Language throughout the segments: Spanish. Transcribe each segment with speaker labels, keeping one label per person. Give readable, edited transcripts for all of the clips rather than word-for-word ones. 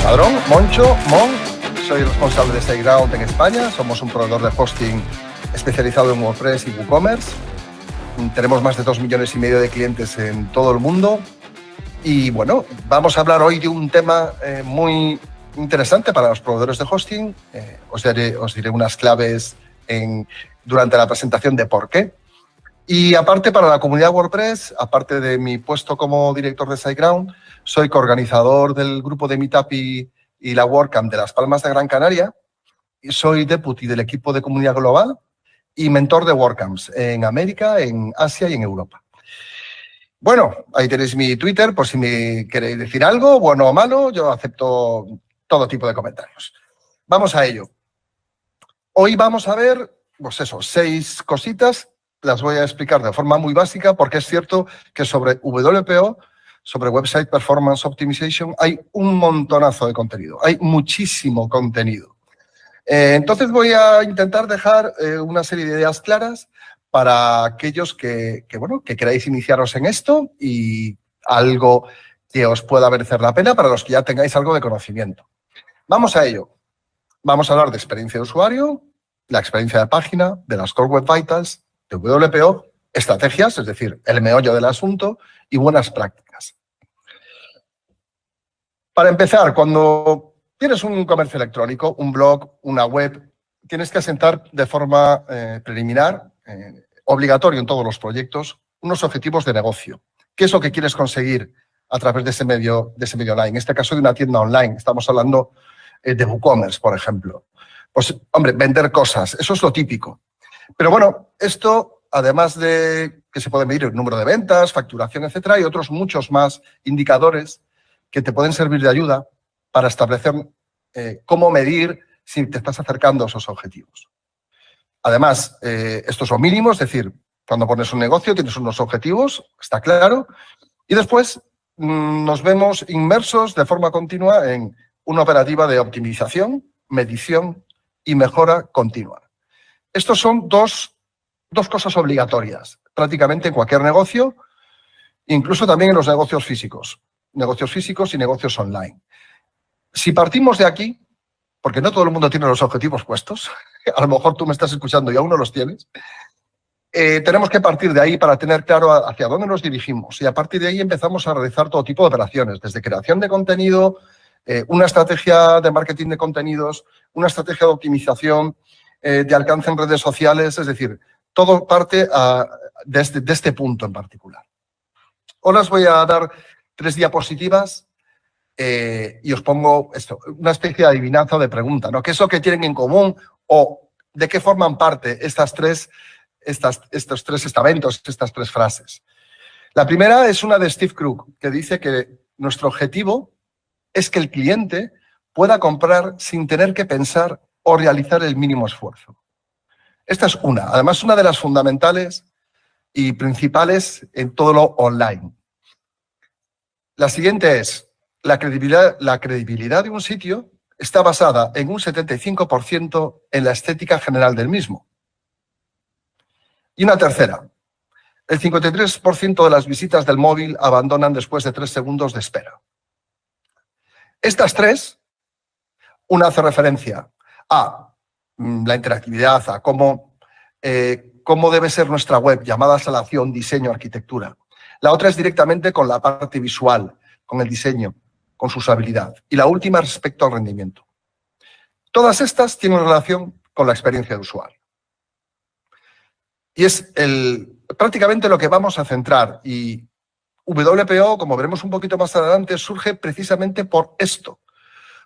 Speaker 1: Padrón, Moncho, Mon, soy responsable de SiteGround en España. Somos un proveedor de hosting especializado en WordPress y WooCommerce. Tenemos más de 2,5 millones de clientes en todo el mundo. Y bueno, vamos a hablar hoy de un tema muy interesante para los proveedores de hosting. Os diré unas claves durante la presentación de por qué. Y aparte, para la comunidad WordPress, aparte de mi puesto como director de SiteGround, soy coorganizador del grupo de Meetup y la WordCamp de Las Palmas de Gran Canaria. Y soy deputy del equipo de comunidad global y mentor de WordCamps en América, en Asia y en Europa. Bueno, ahí tenéis mi Twitter por si me queréis decir algo, bueno o malo. Yo acepto todo tipo de comentarios. Vamos a ello. Hoy vamos a ver, pues eso, 6 cositas. Las voy a explicar de forma muy básica porque es cierto que sobre WPO, sobre Website Performance Optimization, hay un montonazo de contenido. Hay muchísimo contenido. Entonces voy a intentar dejar una serie de ideas claras para aquellos que queráis iniciaros en esto y algo que os pueda merecer la pena para los que ya tengáis algo de conocimiento. Vamos a ello. Vamos a hablar de experiencia de usuario, la experiencia de página, de las Core Web Vitals, de WPO, estrategias, es decir, el meollo del asunto y buenas prácticas. Para empezar, cuando tienes un comercio electrónico, un blog, una web, tienes que asentar de forma preliminar, obligatorio en todos los proyectos, unos objetivos de negocio. ¿Qué es lo que quieres conseguir a través de ese medio online? En este caso, de una tienda online. Estamos hablando de WooCommerce, por ejemplo. Pues, hombre, vender cosas, eso es lo típico. Pero bueno, esto, además de que se puede medir el número de ventas, facturación, etcétera, hay otros muchos más indicadores que te pueden servir de ayuda para establecer cómo medir si te estás acercando a esos objetivos. Además, estos son mínimos, es decir, cuando pones un negocio tienes unos objetivos, está claro, y después nos vemos inmersos de forma continua en una operativa de optimización, medición y mejora continua. Estos son dos cosas obligatorias, prácticamente en cualquier negocio, incluso también en los negocios físicos y negocios online. Si partimos de aquí, porque no todo el mundo tiene los objetivos puestos, a lo mejor tú me estás escuchando y aún no los tienes, tenemos que partir de ahí para tener claro hacia dónde nos dirigimos y a partir de ahí empezamos a realizar todo tipo de operaciones, desde creación de contenido, una estrategia de marketing de contenidos, una estrategia de optimización, de alcance en redes sociales, es decir, todo parte de este punto en particular. Ahora os voy a dar 3 diapositivas y os pongo esto, una especie de adivinanza o de pregunta, ¿no? ¿Qué es lo que tienen en común o de qué forman parte estos 3 estamentos, estas 3 frases? La primera es una de Steve Krug, que dice que nuestro objetivo es que el cliente pueda comprar sin tener que pensar o realizar el mínimo esfuerzo. Esta es una, además una de las fundamentales y principales en todo lo online. La siguiente es, la credibilidad de un sitio está basada en un 75% en la estética general del mismo. Y una tercera, el 53% de las visitas del móvil abandonan después de 3 segundos de espera. Estas 3, una hace referencia a la interactividad, a cómo debe ser nuestra web, llamadas a la acción, diseño, arquitectura. La otra es directamente con la parte visual, con el diseño, con su usabilidad. Y la última respecto al rendimiento. Todas estas tienen relación con la experiencia de usuario. Y es prácticamente lo que vamos a centrar. Y WPO, como veremos un poquito más adelante, surge precisamente por esto.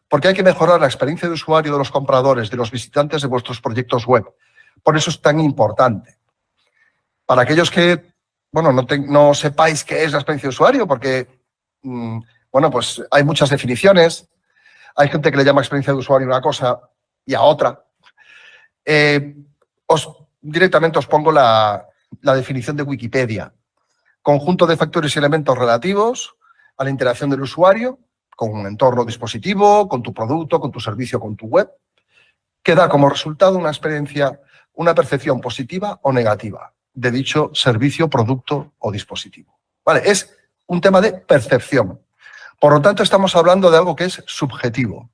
Speaker 1: Porque hay que mejorar la experiencia de usuario de los compradores, de los visitantes de vuestros proyectos web. Por eso es tan importante. Para aquellos que, bueno, no sepáis qué es la experiencia de usuario, porque, bueno, pues hay muchas definiciones. Hay gente que le llama experiencia de usuario a una cosa y a otra. Directamente os pongo la definición de Wikipedia. Conjunto de factores y elementos relativos a la interacción del usuario con un entorno dispositivo, con tu producto, con tu servicio, con tu web, que da como resultado una experiencia, una percepción positiva o negativa de dicho servicio, producto o dispositivo. ¿Vale? Es un tema de percepción. Por lo tanto, estamos hablando de algo que es subjetivo.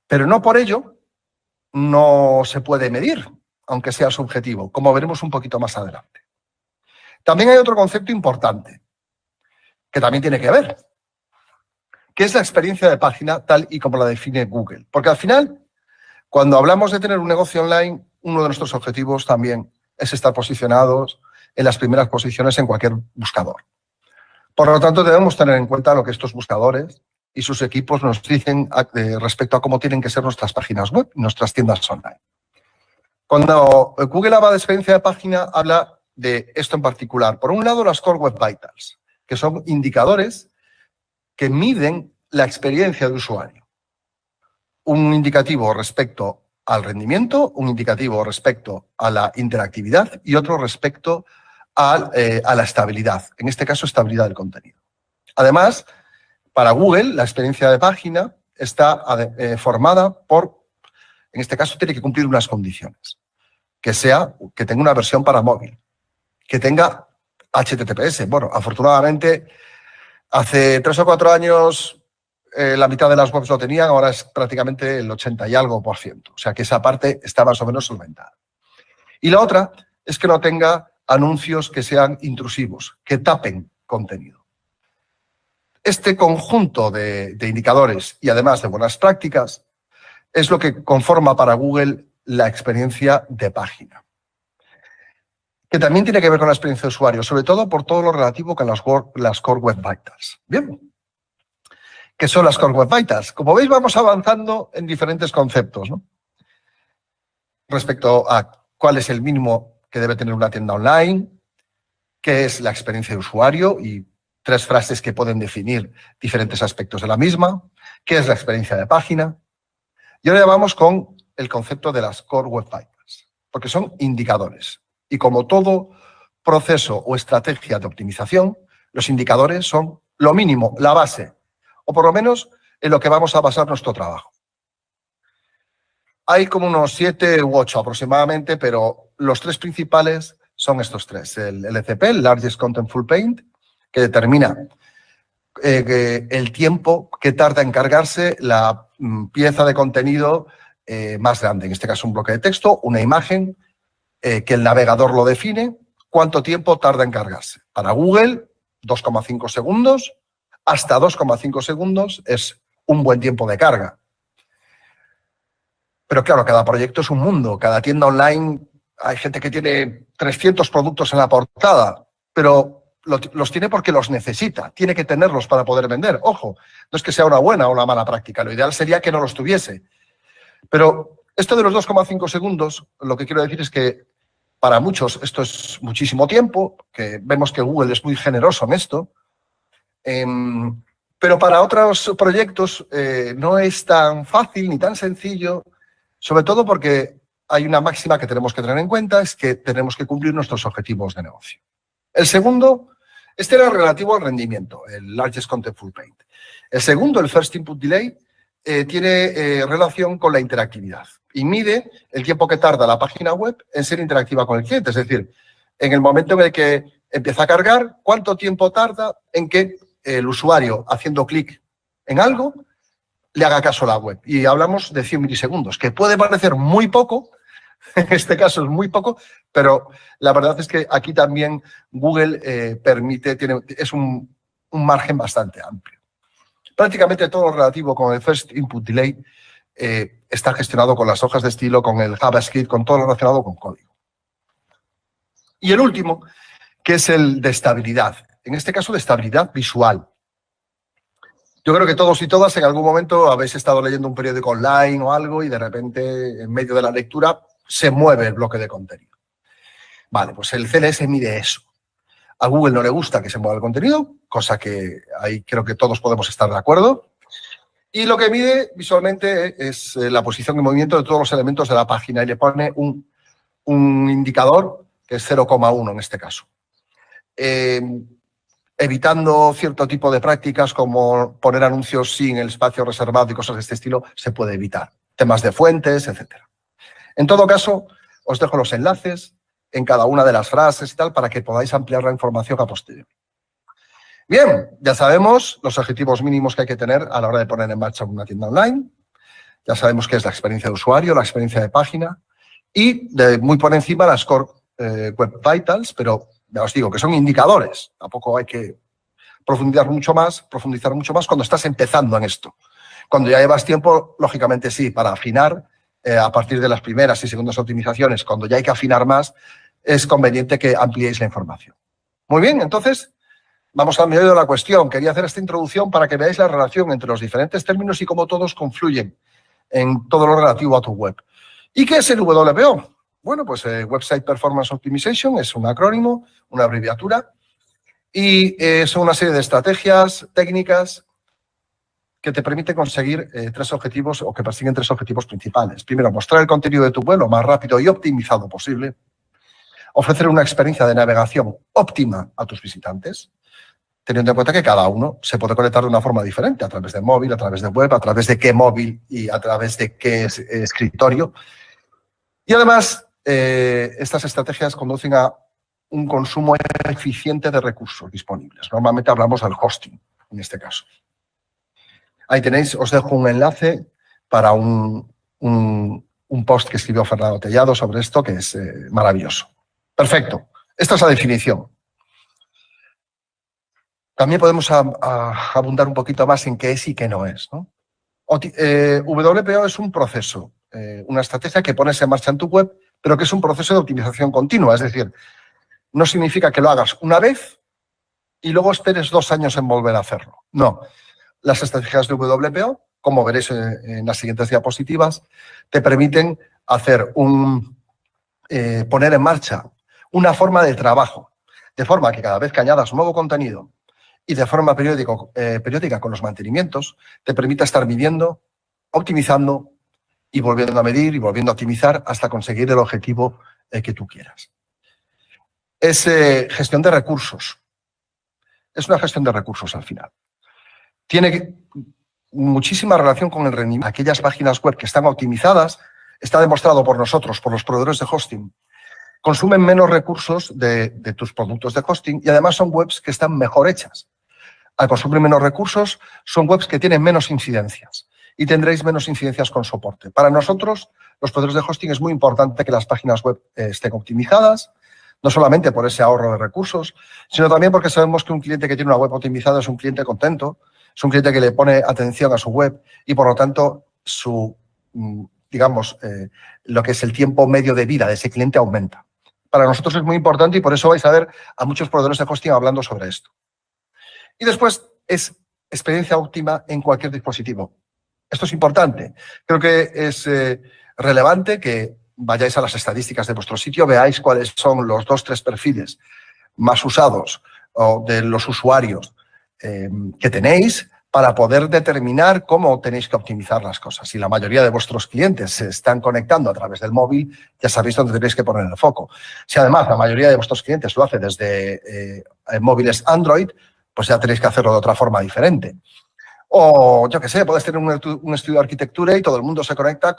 Speaker 1: Pero no por ello no se puede medir, aunque sea subjetivo, como veremos un poquito más adelante. También hay otro concepto importante, que también tiene que ver, que es la experiencia de página tal y como la define Google. Porque al final, cuando hablamos de tener un negocio online, uno de nuestros objetivos también es estar posicionados en las primeras posiciones en cualquier buscador. Por lo tanto, debemos tener en cuenta lo que estos buscadores y sus equipos nos dicen respecto a cómo tienen que ser nuestras páginas web, nuestras tiendas online. Cuando Google habla de experiencia de página, habla de esto en particular. Por un lado, las Core Web Vitals, que son indicadores que miden la experiencia de usuario. Un indicativo respecto al rendimiento, un indicativo respecto a la interactividad y otro respecto a la estabilidad, en este caso, estabilidad del contenido. Además, para Google, la experiencia de página está formada por, en este caso, tiene que cumplir unas condiciones. Que tenga una versión para móvil, que tenga HTTPS. Bueno, afortunadamente, hace 3 o 4 años la mitad de las webs lo tenían, ahora es prácticamente el 80 y algo %. O sea que esa parte está más o menos solventada. Y la otra es que no tenga anuncios que sean intrusivos, que tapen contenido. Este conjunto de indicadores y además de buenas prácticas es lo que conforma para Google la experiencia de página, que también tiene que ver con la experiencia de usuario, sobre todo por todo lo relativo con las Core Web Vitals. Bien, ¿qué son las Core Web Vitals? Como veis, vamos avanzando en diferentes conceptos, ¿no? Respecto a cuál es el mínimo que debe tener una tienda online, qué es la experiencia de usuario y 3 frases que pueden definir diferentes aspectos de la misma, qué es la experiencia de página. Y ahora ya vamos con el concepto de las Core Web Vitals, porque son indicadores. Y como todo proceso o estrategia de optimización, los indicadores son lo mínimo, la base, o por lo menos en lo que vamos a basar nuestro trabajo. Hay como unos 7 u 8 aproximadamente, pero los 3 principales son estos 3. El LCP, el Largest Contentful Paint, que determina el tiempo que tarda en cargarse la pieza de contenido más grande, en este caso un bloque de texto, una imagen, que el navegador lo define, cuánto tiempo tarda en cargarse. Para Google, 2,5 segundos, hasta 2,5 segundos es un buen tiempo de carga. Pero claro, cada proyecto es un mundo, cada tienda online, hay gente que tiene 300 productos en la portada, pero los tiene porque los necesita, tiene que tenerlos para poder vender. Ojo, no es que sea una buena o una mala práctica, lo ideal sería que no los tuviese. Pero esto de los 2,5 segundos, lo que quiero decir es que para muchos esto es muchísimo tiempo, que vemos que Google es muy generoso en esto, pero para otros proyectos no es tan fácil ni tan sencillo, sobre todo porque hay una máxima que tenemos que tener en cuenta, es que tenemos que cumplir nuestros objetivos de negocio. El segundo, este era relativo al rendimiento, el Largest Contentful Paint. El segundo, el First Input Delay, tiene relación con la interactividad y mide el tiempo que tarda la página web en ser interactiva con el cliente. Es decir, en el momento en el que empieza a cargar, cuánto tiempo tarda en que el usuario, haciendo clic en algo, le haga caso a la web. Y hablamos de 100 milisegundos, que puede parecer muy poco, en este caso es muy poco, pero la verdad es que aquí también Google permite, es un margen bastante amplio. Prácticamente todo lo relativo con el First Input Delay está gestionado con las hojas de estilo, con el JavaScript, con todo lo relacionado con código. Y el último, que es el de estabilidad, en este caso de estabilidad visual. Yo creo que todos y todas en algún momento habéis estado leyendo un periódico online o algo y de repente en medio de la lectura se mueve el bloque de contenido. Vale, pues el CLS mide eso. A Google no le gusta que se mueva el contenido, cosa que ahí creo que todos podemos estar de acuerdo. Y lo que mide visualmente es la posición y movimiento de todos los elementos de la página y le pone un indicador que es 0,1 en este caso. Evitando cierto tipo de prácticas como poner anuncios sin el espacio reservado y cosas de este estilo, se puede evitar. Temas de fuentes, etc. En todo caso, os dejo los enlaces en cada una de las frases y tal para que podáis ampliar la información a posteriori. Bien, ya sabemos los objetivos mínimos que hay que tener a la hora de poner en marcha una tienda online. Ya sabemos qué es la experiencia de usuario, la experiencia de página y muy por encima las Core Web Vitals, pero ya os digo que son indicadores. Tampoco hay que profundizar mucho más cuando estás empezando en esto. Cuando ya llevas tiempo, lógicamente sí, para afinar a partir de las primeras y segundas optimizaciones, cuando ya hay que afinar más, es conveniente que ampliéis la información. Muy bien, entonces vamos al meollo de la cuestión. Quería hacer esta introducción para que veáis la relación entre los diferentes términos y cómo todos confluyen en todo lo relativo a tu web. ¿Y qué es el WPO? Bueno, pues Website Performance Optimization es un acrónimo, una abreviatura, y son una serie de estrategias, técnicas que te permiten conseguir tres objetivos o que persiguen tres objetivos principales. Primero, mostrar el contenido de tu web lo más rápido y optimizado posible. Ofrecer una experiencia de navegación óptima a tus visitantes, teniendo en cuenta que cada uno se puede conectar de una forma diferente, a través de móvil, a través de web, a través de qué móvil y a través de qué escritorio. Y además, estas estrategias conducen a un consumo eficiente de recursos disponibles. Normalmente hablamos del hosting, en este caso. Ahí tenéis, os dejo un enlace para un post que escribió Fernando Tellado sobre esto, que es maravilloso. Perfecto. Esta es la definición. También podemos abundar un poquito más en qué es y qué no es, ¿no? WPO es un proceso, una estrategia que pones en marcha en tu web, pero que es un proceso de optimización continua. Es decir, no significa que lo hagas una vez y luego esperes 2 años en volver a hacerlo. No. Las estrategias de WPO, como veréis en las siguientes diapositivas, te permiten hacer poner en marcha una forma de trabajo, de forma que cada vez que añadas nuevo contenido y de forma periódica con los mantenimientos, te permita estar midiendo, optimizando y volviendo a medir y volviendo a optimizar hasta conseguir el objetivo que tú quieras. Es gestión de recursos. Es una gestión de recursos al final. Tiene muchísima relación con el rendimiento. Aquellas páginas web que están optimizadas, está demostrado por nosotros, por los proveedores de hosting, consumen menos recursos de tus productos de hosting y además son webs que están mejor hechas. Al consumir menos recursos, son webs que tienen menos incidencias y tendréis menos incidencias con soporte. Para nosotros, los proveedores de hosting, es muy importante que las páginas web estén optimizadas, no solamente por ese ahorro de recursos, sino también porque sabemos que un cliente que tiene una web optimizada es un cliente contento, es un cliente que le pone atención a su web y, por lo tanto, lo que es el tiempo medio de vida de ese cliente aumenta. Para nosotros es muy importante y por eso vais a ver a muchos proveedores de hosting hablando sobre esto. Y después es experiencia óptima en cualquier dispositivo. Esto es importante. Creo que es relevante que vayáis a las estadísticas de vuestro sitio, veáis cuáles son los 2-3 perfiles más usados de los usuarios que tenéis para poder determinar cómo tenéis que optimizar las cosas. Si la mayoría de vuestros clientes se están conectando a través del móvil, ya sabéis dónde tenéis que poner el foco. Si además la mayoría de vuestros clientes lo hace desde móviles Android, pues ya tenéis que hacerlo de otra forma diferente. O, yo qué sé, puedes tener un estudio de arquitectura y todo el mundo se conecta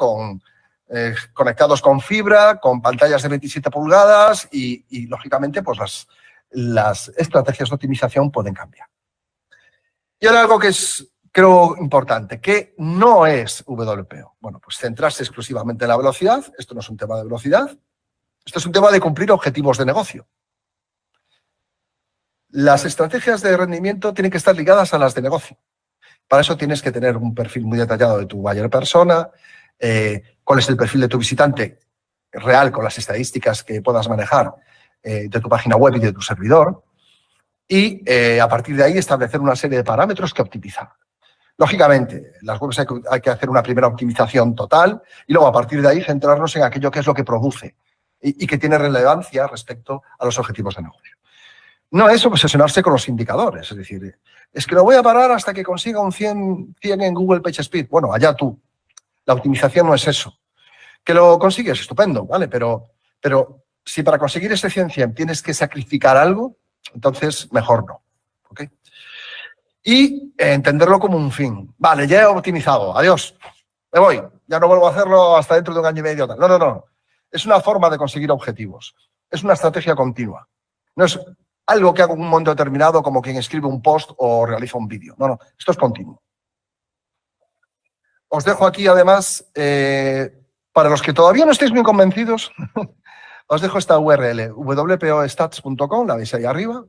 Speaker 1: conectados con fibra, con pantallas de 27 pulgadas y lógicamente, pues las estrategias de optimización pueden cambiar. Y ahora algo que es, creo, importante, que no es WPO. Bueno, pues centrarse exclusivamente en la velocidad. Esto no es un tema de velocidad. Esto es un tema de cumplir objetivos de negocio. Las estrategias de rendimiento tienen que estar ligadas a las de negocio. Para eso tienes que tener un perfil muy detallado de tu buyer persona, cuál es el perfil de tu visitante real con las estadísticas que puedas manejar de tu página web y de tu servidor. Y a partir de ahí establecer una serie de parámetros que optimizar. Lógicamente, las webs hay que hacer una primera optimización total y luego a partir de ahí centrarnos en aquello que es lo que produce y que tiene relevancia respecto a los objetivos de negocio. No es obsesionarse con los indicadores, es decir, es que lo voy a parar hasta que consiga un 100 en Google PageSpeed. Bueno, allá tú. La optimización no es eso. Que lo consigues, estupendo, ¿vale? Pero si para conseguir ese 100 tienes que sacrificar algo, entonces mejor no. ¿Ok? Y entenderlo como un fin. Vale, ya he optimizado, adiós, me voy, ya no vuelvo a hacerlo hasta dentro de 1 año y medio. No. Es una forma de conseguir objetivos. Es una estrategia continua. No es algo que hago en un momento determinado, como quien escribe un post o realiza un vídeo. No, esto es continuo. Os dejo aquí, además, para los que todavía no estéis muy convencidos, os dejo esta URL, wpostats.com, la veis ahí arriba,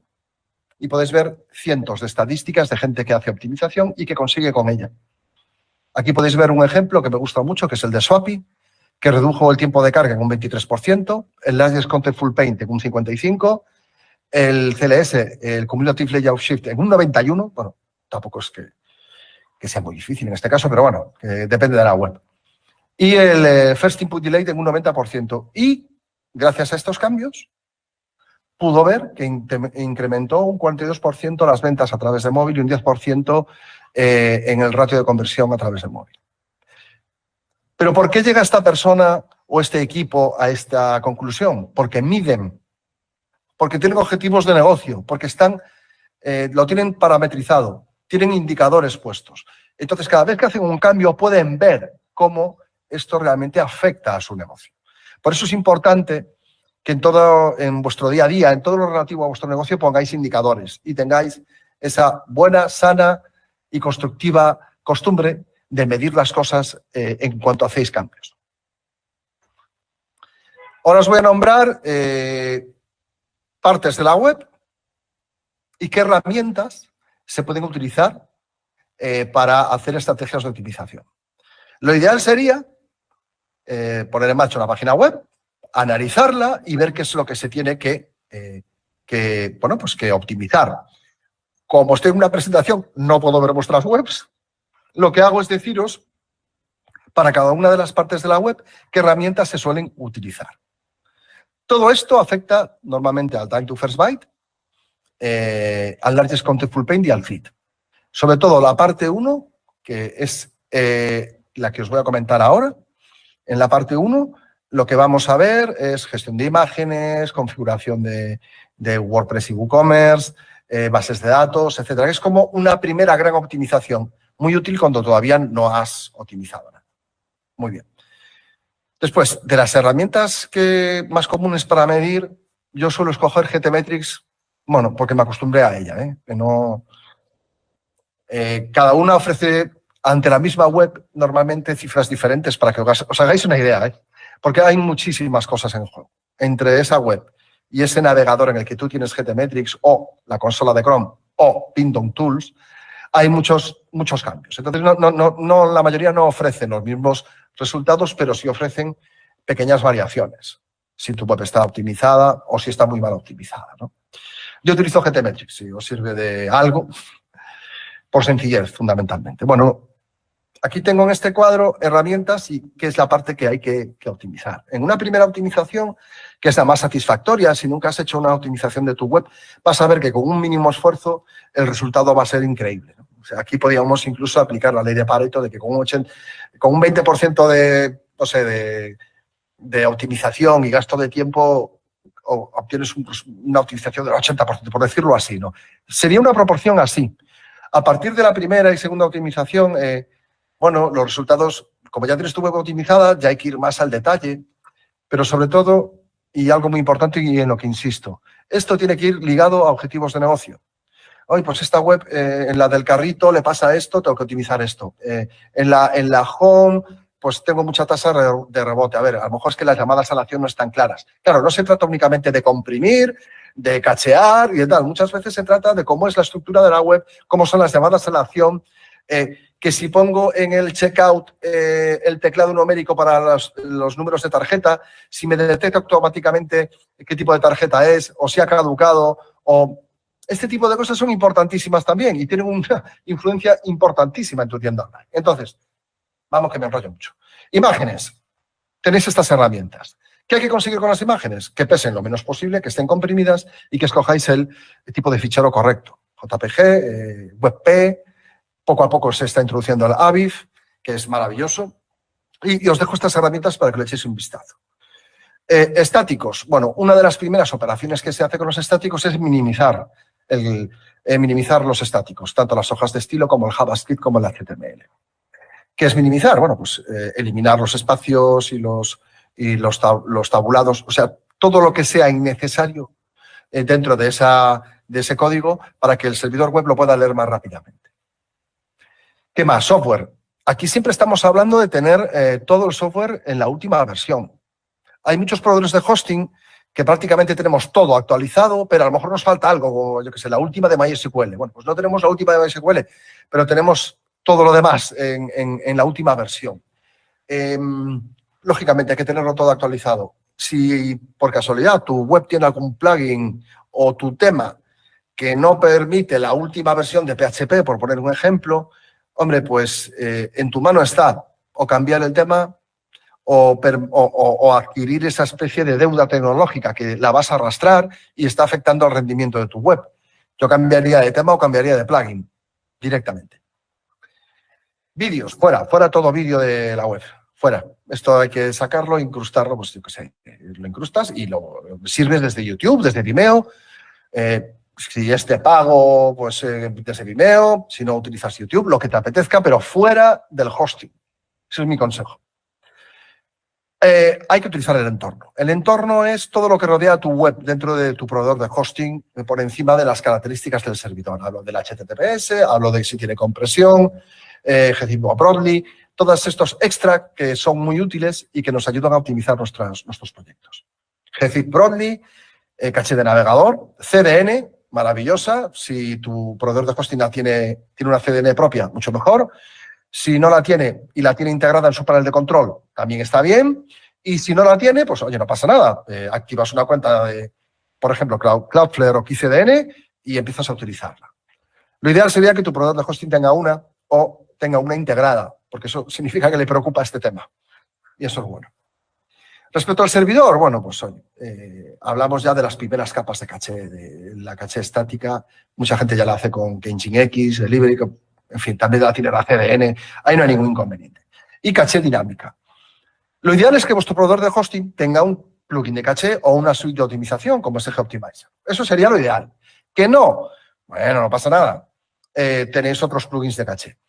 Speaker 1: y podéis ver cientos de estadísticas de gente que hace optimización y que consigue con ella. Aquí podéis ver un ejemplo que me gusta mucho, que es el de Swappy, que redujo el tiempo de carga en un 23%, el Largest Contentful Paint en un 55%, el CLS, el Cumulative Layout Shift, en un 91%. Bueno, tampoco es que sea muy difícil en este caso, pero bueno, depende de la web. Y el First Input Delay en un 90%. Y gracias a estos cambios, pudo ver que incrementó un 42% las ventas a través de móvil y un 10% en el ratio de conversión a través de móvil. ¿Pero por qué llega esta persona o este equipo a esta conclusión? Porque miden, porque tienen objetivos de negocio, porque lo tienen parametrizado, tienen indicadores puestos. Entonces, cada vez que hacen un cambio, pueden ver cómo esto realmente afecta a su negocio. Por eso es importante que en vuestro día a día, en todo lo relativo a vuestro negocio, pongáis indicadores y tengáis esa buena, sana y constructiva costumbre de medir las cosas en cuanto hacéis cambios. Ahora os voy a nombrar partes de la web y qué herramientas se pueden utilizar para hacer estrategias de optimización. Lo ideal sería poner en marcha una página web, analizarla y ver qué es lo que se tiene que optimizar. Como estoy en una presentación, no puedo ver vuestras webs. Lo que hago es deciros, para cada una de las partes de la web, qué herramientas se suelen utilizar. Todo esto afecta normalmente al Time to First Byte, al Largest Contentful Paint y al feed. Sobre todo la parte 1, que es la que os voy a comentar ahora. En la parte 1, lo que vamos a ver es gestión de imágenes, configuración de WordPress y WooCommerce, bases de datos, etcétera. Es como una primera gran optimización, muy útil cuando todavía no has optimizado nada. Muy bien. Después, de las herramientas más comunes para medir, yo suelo escoger GTmetrix, bueno, porque me acostumbré a ella, que no... cada una ofrece, ante la misma web, normalmente cifras diferentes para que os hagáis una idea, porque hay muchísimas cosas en juego. Entre esa web y ese navegador en el que tú tienes GTmetrix o la consola de Chrome o Pindom Tools, hay muchos cambios. Entonces, la mayoría no ofrecen los mismos resultados, pero sí ofrecen pequeñas variaciones, si tu web está optimizada o si está muy mal optimizada, ¿no? Yo utilizo GTmetrix, si os sirve de algo, por sencillez, fundamentalmente. Bueno, aquí tengo en este cuadro herramientas y qué es la parte que hay que optimizar. En una primera optimización, que es la más satisfactoria, si nunca has hecho una optimización de tu web, vas a ver que con un mínimo esfuerzo el resultado va a ser increíble, ¿no? O sea, aquí podríamos incluso aplicar la ley de Pareto de que con un 20% de optimización y gasto de tiempo obtienes una optimización del 80%, por decirlo así, ¿no? Sería una proporción así. A partir de la primera y segunda optimización, los resultados, como ya tienes tu web optimizada, ya hay que ir más al detalle, pero sobre todo, y algo muy importante y en lo que insisto, esto tiene que ir ligado a objetivos de negocio. Oye, pues esta web, en la del carrito le pasa esto, tengo que optimizar esto. En la home, pues tengo mucha tasa de rebote. A ver, a lo mejor es que las llamadas a la acción no están claras. Claro, no se trata únicamente de comprimir, de cachear y de tal. Muchas veces se trata de cómo es la estructura de la web, cómo son las llamadas a la acción, que si pongo en el checkout el teclado numérico para los números de tarjeta, si me detecta automáticamente qué tipo de tarjeta es, o si ha caducado, o... Este tipo de cosas son importantísimas también y tienen una influencia importantísima en tu tienda online. Entonces, vamos que me enrollo mucho. Imágenes. Tenéis estas herramientas. ¿Qué hay que conseguir con las imágenes? Que pesen lo menos posible, que estén comprimidas y que escojáis el tipo de fichero correcto. JPG, WebP, poco a poco se está introduciendo el AVIF, que es maravilloso. Y os dejo estas herramientas para que le echéis un vistazo. Estáticos. Bueno, una de las primeras operaciones que se hace con los estáticos es minimizar los estáticos, tanto las hojas de estilo como el JavaScript como el HTML. ¿Qué es minimizar? Bueno, pues eliminar los espacios y los tabulados, o sea, todo lo que sea innecesario dentro de ese código para que el servidor web lo pueda leer más rápidamente. ¿Qué más? Software. Aquí siempre estamos hablando de tener todo el software en la última versión. Hay muchos proveedores de hosting que prácticamente tenemos todo actualizado, pero a lo mejor nos falta algo, como yo que sé, la última de MySQL. Bueno, pues no tenemos la última de MySQL, pero tenemos todo lo demás en la última versión. Lógicamente hay que tenerlo todo actualizado. Si por casualidad tu web tiene algún plugin o tu tema que no permite la última versión de PHP, por poner un ejemplo, hombre, pues en tu mano está o cambiar el tema o adquirir esa especie de deuda tecnológica que la vas a arrastrar y está afectando al rendimiento de tu web. Yo cambiaría de tema o cambiaría de plugin directamente. Vídeos, fuera todo vídeo de la web, fuera. Esto hay que sacarlo, incrustarlo, pues yo qué sé, lo incrustas y lo sirves desde YouTube, desde Vimeo. Si es de pago, pues desde Vimeo, si no utilizas YouTube, lo que te apetezca, pero fuera del hosting. Ese es mi consejo. Hay que utilizar el entorno. El entorno es todo lo que rodea tu web dentro de tu proveedor de hosting por encima de las características del servidor. Hablo del HTTPS, hablo de si tiene compresión, Gzip Broadly, todos estos extra que son muy útiles y que nos ayudan a optimizar nuestros proyectos. Gzip Broadly, caché de navegador, CDN, maravillosa. Si tu proveedor de hosting tiene una CDN propia, mucho mejor. Si no la tiene y la tiene integrada en su panel de control, también está bien. Y si no la tiene, pues oye, no pasa nada. Activas una cuenta de, por ejemplo, Cloudflare o KeyCDN y empiezas a utilizarla. Lo ideal sería que tu proveedor de hosting tenga una o tenga una integrada, porque eso significa que le preocupa este tema. Y eso es bueno. Respecto al servidor, bueno, pues oye, hablamos ya de las primeras capas de caché, de la caché estática. Mucha gente ya la hace con Nginx, Delivery, en fin, también la tiene la CDN, ahí no hay ningún inconveniente. Y caché dinámica. Lo ideal es que vuestro proveedor de hosting tenga un plugin de caché o una suite de optimización como es Goptimizer. Eso sería lo ideal. Que no, bueno, no pasa nada. Tenéis otros plugins de caché.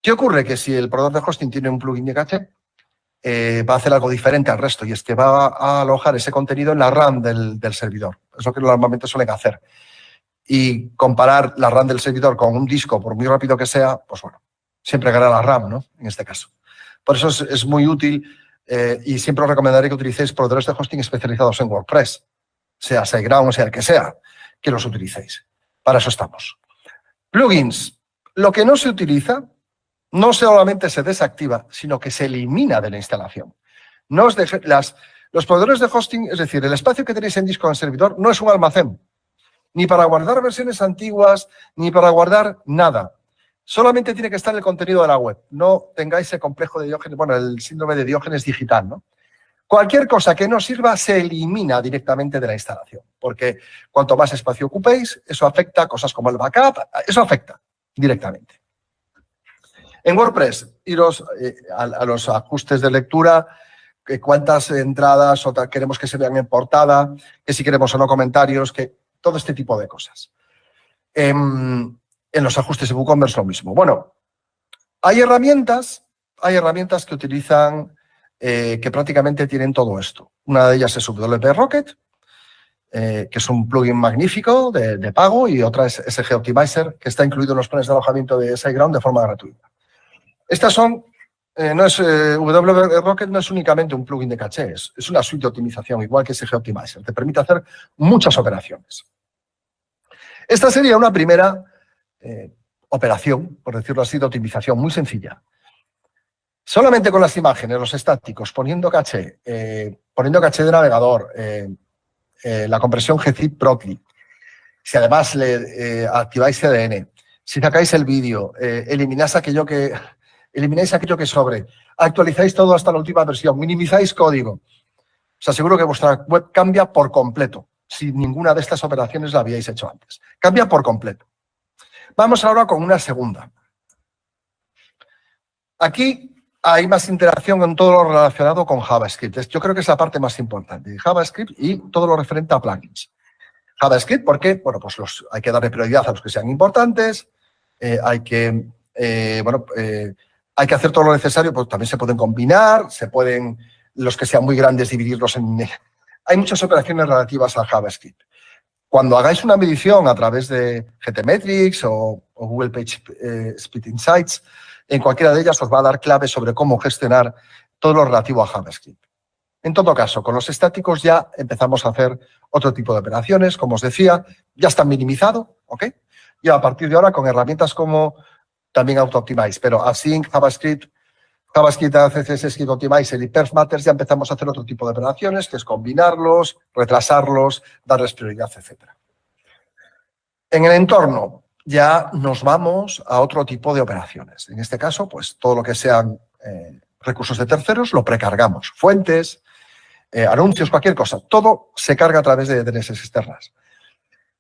Speaker 1: ¿Qué ocurre? Que si el proveedor de hosting tiene un plugin de caché, va a hacer algo diferente al resto y es que va a alojar ese contenido en la RAM del servidor. Es lo que normalmente suelen hacer. Y comparar la RAM del servidor con un disco, por muy rápido que sea, pues bueno, siempre gana la RAM, ¿no? En este caso. Por eso es muy útil y siempre os recomendaré que utilicéis proveedores de hosting especializados en WordPress, sea SiteGround o sea el que sea, que los utilicéis. Para eso estamos. Plugins. Lo que no se utiliza no solamente se desactiva, sino que se elimina de la instalación. No os los proveedores de hosting, es decir, el espacio que tenéis en disco en servidor no es un almacén. Ni para guardar versiones antiguas, ni para guardar nada. Solamente tiene que estar el contenido de la web. No tengáis el complejo de Diógenes, bueno, el síndrome de Diógenes digital, ¿no? Cualquier cosa que no sirva se elimina directamente de la instalación, porque cuanto más espacio ocupéis, eso afecta a cosas como el backup, eso afecta directamente. En WordPress, iros a los ajustes de lectura, que cuántas entradas queremos que se vean en portada, que si queremos o no comentarios, que todo este tipo de cosas. En los ajustes de WooCommerce lo mismo. Bueno, hay herramientas que utilizan, que prácticamente tienen todo esto. Una de ellas es WP Rocket, que es un plugin magnífico de pago, y otra es Goptimizer, que está incluido en los planes de alojamiento de SiteGround de forma gratuita. Estas son, WP Rocket no es únicamente un plugin de caché, es una suite de optimización, igual que Goptimizer. Te permite hacer muchas operaciones. Esta sería una primera operación, por decirlo así, de optimización muy sencilla. Solamente con las imágenes, los estáticos, poniendo caché de navegador, la compresión Gzip Broadly, si además le activáis CDN, si sacáis el vídeo, elimináis aquello que sobre, actualizáis todo hasta la última versión, minimizáis código, os aseguro que vuestra web cambia por completo, si ninguna de estas operaciones la habíais hecho antes. Cambia por completo. Vamos ahora con una segunda. Aquí hay más interacción en todo lo relacionado con JavaScript. Yo creo que es la parte más importante. JavaScript y todo lo referente a plugins. JavaScript, ¿por qué? Bueno, pues hay que darle prioridad a los que sean importantes. Hay que hacer todo lo necesario, pues también se pueden combinar, los que sean muy grandes, dividirlos en... Hay muchas operaciones relativas al JavaScript. Cuando hagáis una medición a través de GTmetrix o Google PageSpeed Insights, en cualquiera de ellas os va a dar claves sobre cómo gestionar todo lo relativo a JavaScript. En todo caso, con los estáticos ya empezamos a hacer otro tipo de operaciones. Como os decía, ya están minimizados, ¿ok? Y a partir de ahora, con herramientas como también AutoOptimize, pero Async, JavaScript, CSS Script Optimizer y Perf Matters, ya empezamos a hacer otro tipo de operaciones, que es combinarlos, retrasarlos, darles prioridad, etc. En el entorno, ya nos vamos a otro tipo de operaciones. En este caso, pues todo lo que sean recursos de terceros lo precargamos. Fuentes, anuncios, cualquier cosa. Todo se carga a través de DNS externas.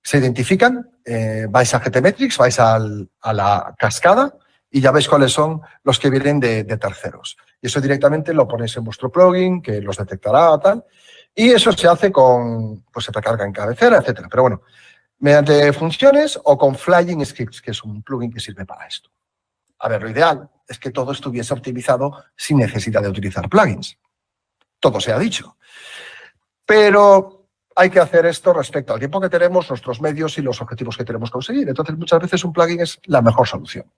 Speaker 1: Se identifican, vais a GTmetrix, vais a la cascada y ya veis cuáles son los que vienen de terceros. Y eso directamente lo ponéis en vuestro plugin, que los detectará, tal. Y eso se hace pues se precarga en cabecera, etcétera. Pero bueno, mediante funciones o con Flying Scripts, que es un plugin que sirve para esto. A ver, lo ideal es que todo estuviese optimizado sin necesidad de utilizar plugins. Todo se ha dicho. Pero hay que hacer esto respecto al tiempo que tenemos, nuestros medios y los objetivos que queremos conseguir. Entonces, muchas veces un plugin es la mejor solución.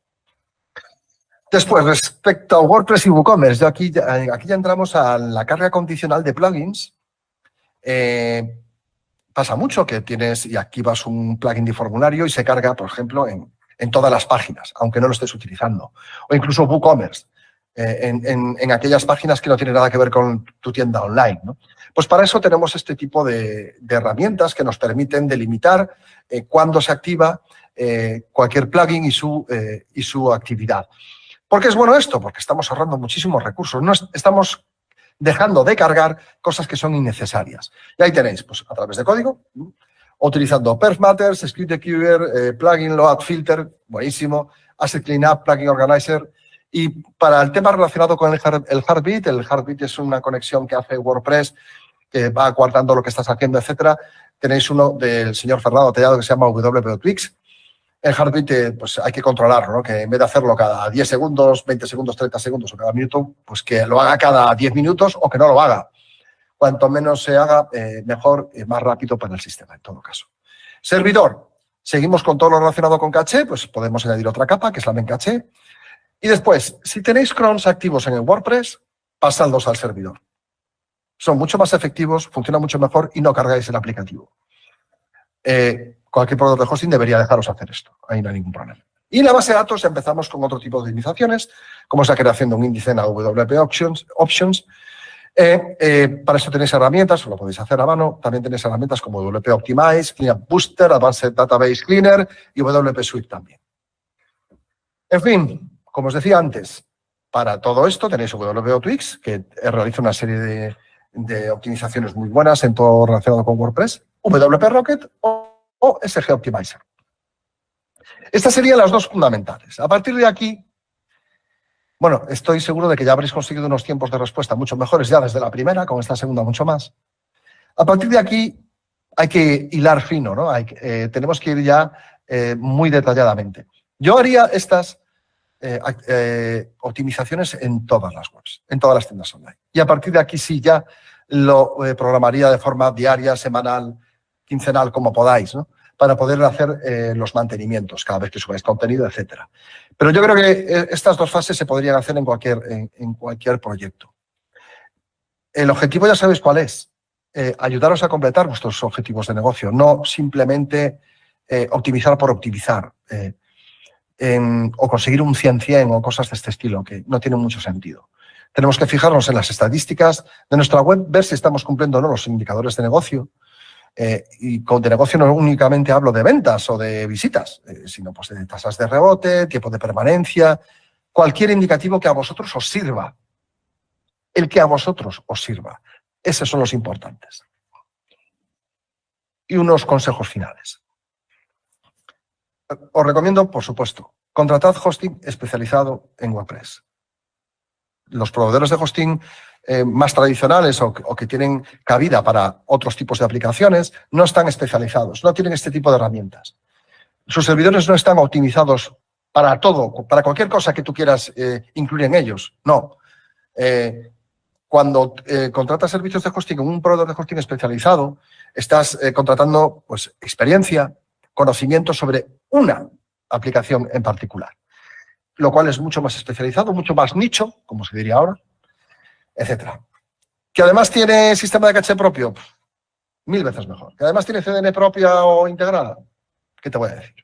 Speaker 1: Después, respecto a WordPress y WooCommerce, aquí ya entramos a la carga condicional de plugins. Pasa mucho que tienes y activas un plugin de formulario y se carga, por ejemplo, en todas las páginas, aunque no lo estés utilizando. O incluso WooCommerce, en aquellas páginas que no tienen nada que ver con tu tienda online, ¿no? Pues para eso tenemos este tipo de herramientas que nos permiten delimitar cuándo se activa cualquier plugin y su actividad. ¿Por qué es bueno esto? Porque estamos ahorrando muchísimos recursos. No estamos dejando de cargar cosas que son innecesarias. Y ahí tenéis, pues a través de código, utilizando Perf Matters, Script Dequeuer, Plugin Load Filter, buenísimo, Asset Cleanup, Plugin Organizer. Y para el tema relacionado con el Heartbeat es una conexión que hace WordPress, que va guardando lo que estás haciendo, etcétera. Tenéis uno del señor Fernando Tellado que se llama WP-Twix. El Heartbeat, pues hay que controlarlo, ¿no? Que en vez de hacerlo cada 10 segundos, 20 segundos, 30 segundos o cada minuto, pues que lo haga cada 10 minutos o que no lo haga. Cuanto menos se haga, mejor y más rápido para el sistema, en todo caso. Servidor. Seguimos con todo lo relacionado con caché, pues podemos añadir otra capa, que es la main caché. Y después, si tenéis crons activos en el WordPress, pasadlos al servidor. Son mucho más efectivos, funcionan mucho mejor y no cargáis el aplicativo. Cualquier proveedor de hosting debería dejaros hacer esto. Ahí no hay ningún problema. Y en la base de datos empezamos con otro tipo de optimizaciones, como es la creación de un índice en AWP Options. Para eso tenéis herramientas, lo podéis hacer a mano. También tenéis herramientas como WP Optimize, Cleanup Booster, Advanced Database Cleaner y WP Suite también. En fin, como os decía antes, para todo esto tenéis WP-Twix, que realiza una serie de optimizaciones muy buenas en todo relacionado con WordPress, WP-Rocket o SG Optimizer. Estas serían las dos fundamentales. A partir de aquí, bueno, estoy seguro de que ya habréis conseguido unos tiempos de respuesta mucho mejores ya desde la primera, con esta segunda mucho más. A partir de aquí hay que hilar fino, ¿no? Tenemos que ir ya muy detalladamente. Yo haría estas optimizaciones en todas las webs, en todas las tiendas online. Y a partir de aquí sí ya lo programaría de forma diaria, semanal, quincenal, como podáis, ¿no? Para poder hacer los mantenimientos cada vez que subáis contenido, etcétera. Pero yo creo que estas dos fases se podrían hacer en cualquier proyecto. El objetivo ya sabéis cuál es. Ayudaros a completar vuestros objetivos de negocio, no simplemente optimizar por optimizar. O conseguir un 100-100 o cosas de este estilo, que no tienen mucho sentido. Tenemos que fijarnos en las estadísticas de nuestra web, ver si estamos cumpliendo o no los indicadores de negocio. Y de negocio no únicamente hablo de ventas o de visitas, sino pues de tasas de rebote, tiempo de permanencia, cualquier indicativo que a vosotros os sirva. El que a vosotros os sirva. Esos son los importantes. Y unos consejos finales. Os recomiendo, por supuesto, contratad hosting especializado en WordPress. Los proveedores de hosting más tradicionales o que tienen cabida para otros tipos de aplicaciones no están especializados, no tienen este tipo de herramientas. Sus servidores no están optimizados para todo, para cualquier cosa que tú quieras incluir en ellos. No. cuando contratas servicios de hosting en un proveedor de hosting especializado, estás contratando pues, experiencia, conocimiento sobre una aplicación en particular, lo cual es mucho más especializado, mucho más nicho, como se diría ahora, etcétera. Que además tiene sistema de caché propio, 1000 veces mejor. Que además tiene CDN propia o integrada, ¿qué te voy a decir?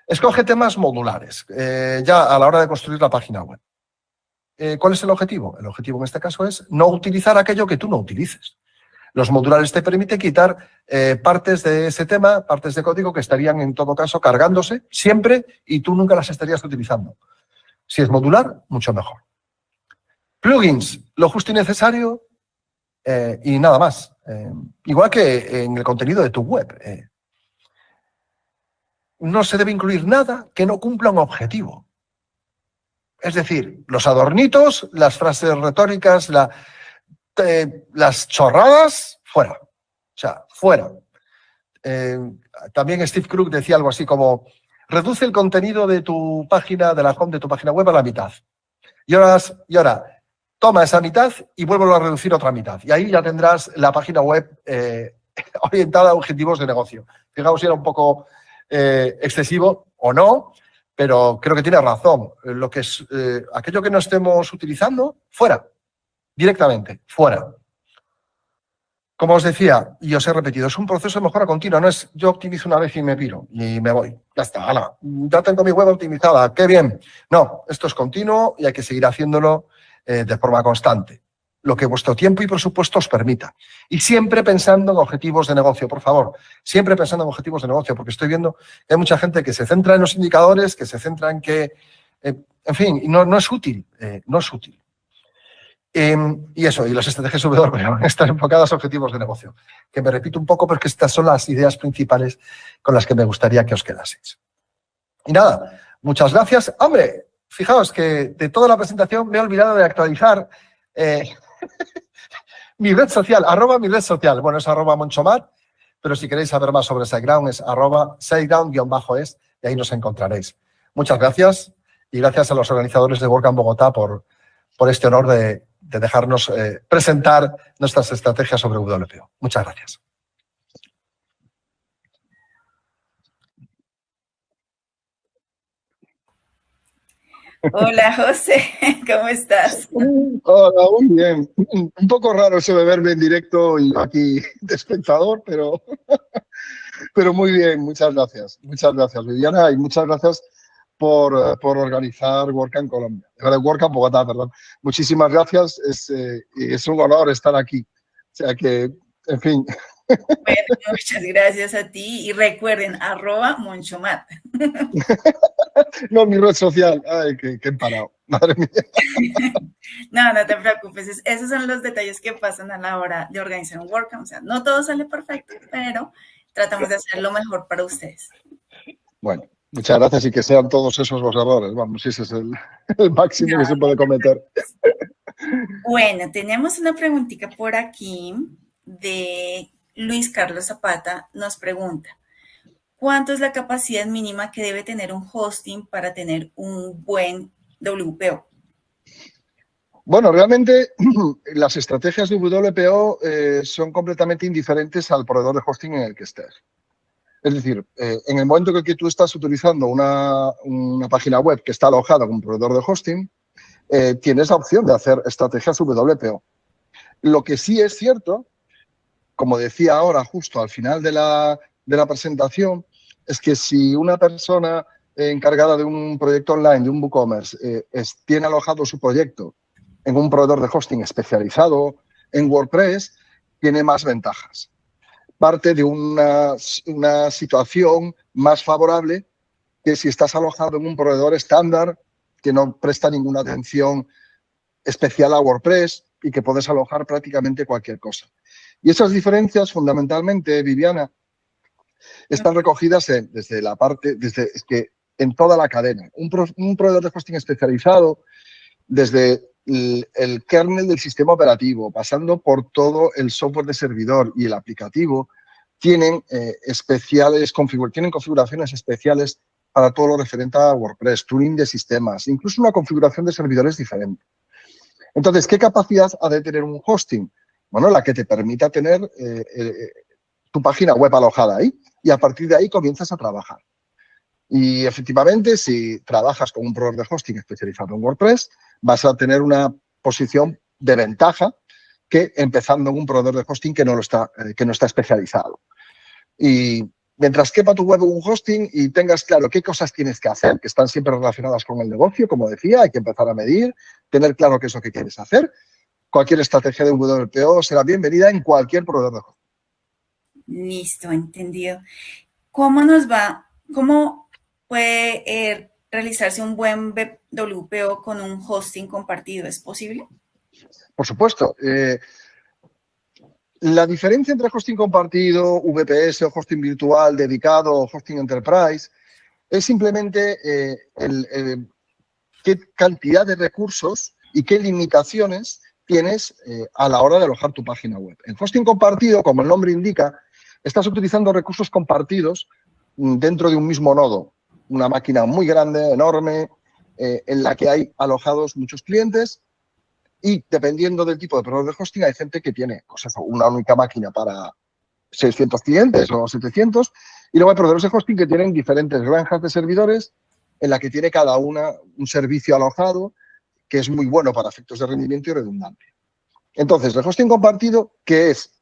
Speaker 1: Escoge temas modulares, ya a la hora de construir la página web. ¿Cuál es el objetivo? El objetivo en este caso es no utilizar aquello que tú no utilices. Los modulares te permiten quitar partes de ese tema, partes de código que estarían en todo caso cargándose siempre y tú nunca las estarías utilizando. Si es modular, mucho mejor. Plugins, lo justo y necesario y nada más. Igual que en el contenido de tu web. No se debe incluir nada que no cumpla un objetivo. Es decir, los adornitos, las frases retóricas, las chorradas, fuera. O sea, fuera. También Steve Krug decía algo así como, reduce el contenido de tu página, de la home de tu página web a la mitad. Y ahora toma esa mitad y vuélvelo a reducir a otra mitad. Y ahí ya tendrás la página web orientada a objetivos de negocio. Fijaos si era un poco excesivo o no, pero creo que tiene razón. Lo que es aquello que no estemos utilizando, fuera. Directamente, fuera. Como os decía, y os he repetido, es un proceso de mejora continua. No es yo optimizo una vez y me piro y me voy. Ya está, hala, ya tengo mi web optimizada, qué bien. No, esto es continuo y hay que seguir haciéndolo de forma constante. Lo que vuestro tiempo y presupuesto os permita. Y siempre pensando en objetivos de negocio, por favor. Siempre pensando en objetivos de negocio, porque estoy viendo que hay mucha gente que se centra en los indicadores, que se centra en que, en fin, no es útil, no es útil. Y eso, y las estrategias W van a estar enfocadas a objetivos de negocio. Que me repito un poco, porque estas son las ideas principales con las que me gustaría que os quedaseis. Y nada, muchas gracias. Hombre, fijaos que de toda la presentación me he olvidado de actualizar mi red social, mi red social. Bueno, es @monchomat, pero si queréis saber más sobre SiteGround es @siteground_es y ahí nos encontraréis. Muchas gracias y gracias a los organizadores de WordCamp Bogotá por este honor de dejarnos presentar nuestras estrategias sobre WPO. Muchas gracias.
Speaker 2: Hola, José, ¿cómo estás?
Speaker 3: Hola, muy bien. Un poco raro eso de verme en directo y aquí de espectador, pero muy bien. Muchas gracias. Muchas gracias, Viviana, y muchas gracias por organizar WordCamp Colombia. WordCamp Bogotá, perdón. Muchísimas gracias. Es un honor estar aquí. O sea que, en fin.
Speaker 2: Bueno, muchas gracias a ti y recuerden, @monchomat.
Speaker 3: No, mi red social. Ay, qué emparado. Madre mía.
Speaker 2: No te preocupes. Esos son los detalles que pasan a la hora de organizar un WordCamp. O sea, no todo sale perfecto, pero tratamos de hacer lo mejor para ustedes.
Speaker 3: Bueno, muchas gracias y que sean todos esos los errores. Vamos, ese es el máximo que se puede cometer.
Speaker 2: Bueno, tenemos una preguntita por aquí de Luis Carlos Zapata. Nos pregunta, ¿cuánto es la capacidad mínima que debe tener un hosting para tener un buen WPO?
Speaker 3: Bueno, realmente las estrategias de WPO son completamente indiferentes al proveedor de hosting en el que estés. Es decir, en el momento en el que tú estás utilizando una página web que está alojada con un proveedor de hosting, tienes la opción de hacer estrategias WPO. Lo que sí es cierto, como decía ahora justo al final de la presentación, es que si una persona encargada de un proyecto online, de un WooCommerce, tiene alojado su proyecto en un proveedor de hosting especializado en WordPress, tiene más ventajas. Parte de una situación más favorable que si estás alojado en un proveedor estándar que no presta ninguna atención especial a WordPress y que puedes alojar prácticamente cualquier cosa. Y esas diferencias, fundamentalmente, Viviana, están recogidas desde en toda la cadena. Un proveedor de hosting especializado, desde el kernel del sistema operativo, pasando por todo el software de servidor y el aplicativo, tienen configuraciones especiales para todo lo referente a WordPress, tuning de sistemas, incluso una configuración de servidores diferente. Entonces, ¿qué capacidad ha de tener un hosting? Bueno, la que te permita tener tu página web alojada ahí y a partir de ahí comienzas a trabajar. Y efectivamente, si trabajas con un proveedor de hosting especializado en WordPress, vas a tener una posición de ventaja que empezando en un proveedor de hosting que no está especializado. Y mientras quepa tu web un hosting y tengas claro qué cosas tienes que hacer, que están siempre relacionadas con el negocio, como decía, hay que empezar a medir, tener claro qué es lo que quieres hacer. Cualquier estrategia de WPO será bienvenida en cualquier proveedor de hosting.
Speaker 2: Listo, entendido. ¿Cómo puede realizarse un buen WPO con un hosting compartido? ¿Es posible?
Speaker 3: Por supuesto. La diferencia entre hosting compartido, VPS o hosting virtual dedicado o hosting enterprise es simplemente qué cantidad de recursos y qué limitaciones tienes a la hora de alojar tu página web. En hosting compartido, como el nombre indica, estás utilizando recursos compartidos dentro de un mismo nodo. Una máquina muy grande, enorme, en la que hay alojados muchos clientes y dependiendo del tipo de proveedor de hosting hay gente que tiene una única máquina para 600 clientes o 700 y luego hay proveedores de hosting que tienen diferentes granjas de servidores en la que tiene cada una un servicio alojado que es muy bueno para efectos de rendimiento y redundancia. Entonces, el hosting compartido, que es